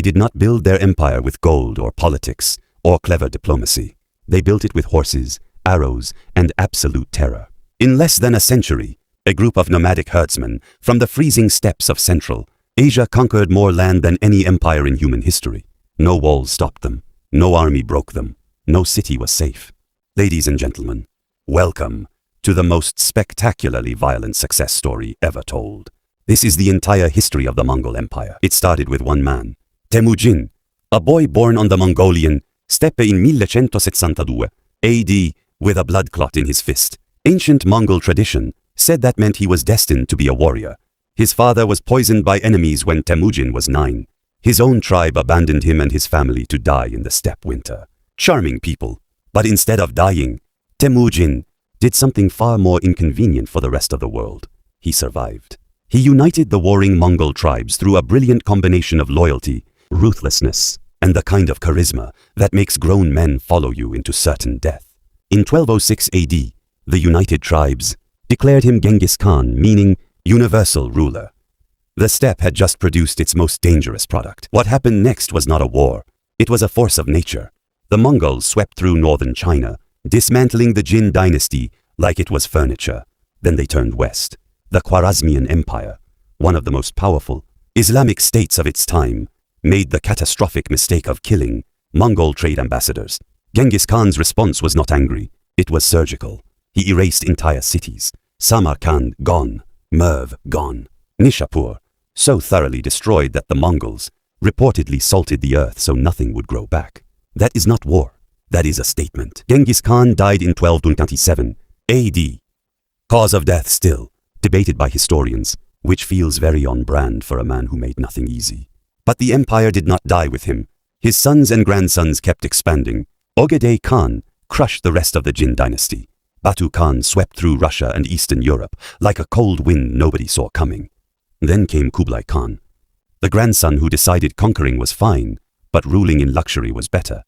They did not build their empire with gold or politics or clever diplomacy. They built it with horses, arrows, and absolute terror. In less than a century, a group of nomadic herdsmen from the freezing steppes of Central Asia conquered more land than any empire in human history. No walls stopped them. No army broke them. No city was safe. Ladies and gentlemen, welcome to the most spectacularly violent success story ever told. This is the entire history of the Mongol Empire. It started with one man, Temujin, a boy born on the Mongolian steppe in 1162 AD with a blood clot in his fist. Ancient Mongol tradition said that meant he was destined to be a warrior. His father was poisoned by enemies when Temujin was 9. His own tribe abandoned him and his family to die in the steppe winter. Charming people, but instead of dying, Temujin did something far more inconvenient for the rest of the world. He survived. He united the warring Mongol tribes through a brilliant combination of loyalty, ruthlessness, and the kind of charisma that makes grown men follow you into certain death. In 1206 AD, the united tribes declared him Gengis Khan, meaning universal ruler. The steppe had just produced its most dangerous product. What happened next was not a war. It was a force of nature. The Mongols swept through northern China, dismantling the Jin dynasty like it was furniture. Then they turned west. The Khwarezmian Empire, one of the most powerful Islamic states of its time, made the catastrophic mistake of killing Mongol trade ambassadors. Gengis Khan's response was not angry. It was surgical. He erased entire cities. Samarkand gone. Merv gone. Nishapur so thoroughly destroyed that the Mongols reportedly salted the earth so nothing would grow back. That is not war. That is a statement. Gengis Khan died in 1227 AD. Cause of death still debated by historians, which feels very on brand for a man who made nothing easy. But the empire did not die with him. His sons and grandsons kept expanding. Ogedei Khan crushed the rest of the Jin dynasty. Batu Khan swept through Russia and Eastern Europe like a cold wind nobody saw coming. Then came Kublai Khan, the grandson who decided conquering was fine, but ruling in luxury was better,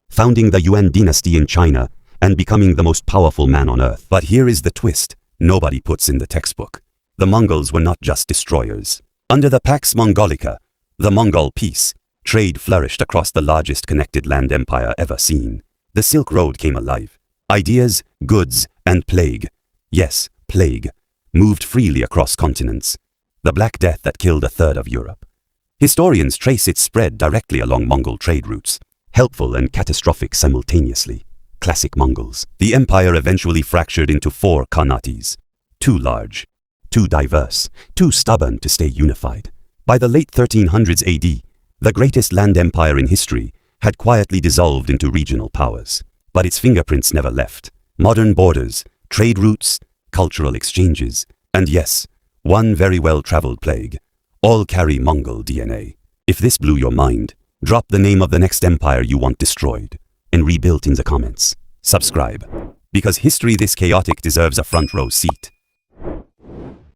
founding the Yuan dynasty in China and becoming the most powerful man on earth. But here is the twist nobody puts in the textbook. The Mongols were not just destroyers. Under the Pax Mongolica, the Mongol peace, trade flourished across the largest connected land empire ever seen. The Silk Road came alive. Ideas, goods, and plague, yes, plague, moved freely across continents. The Black Death that killed a third of Europe. Historians trace its spread directly along Mongol trade routes, helpful and catastrophic simultaneously. Classic Mongols. The empire eventually fractured into 4 khanates. Too large, too diverse, too stubborn to stay unified. By the late 1300s AD, the greatest land empire in history had quietly dissolved into regional powers. But its fingerprints never left. Modern borders, trade routes, cultural exchanges, and yes, one very well-traveled plague, all carry Mongol DNA. If this blew your mind, drop the name of the next empire you want destroyed and rebuilt in the comments. Subscribe, because history this chaotic deserves a front row seat.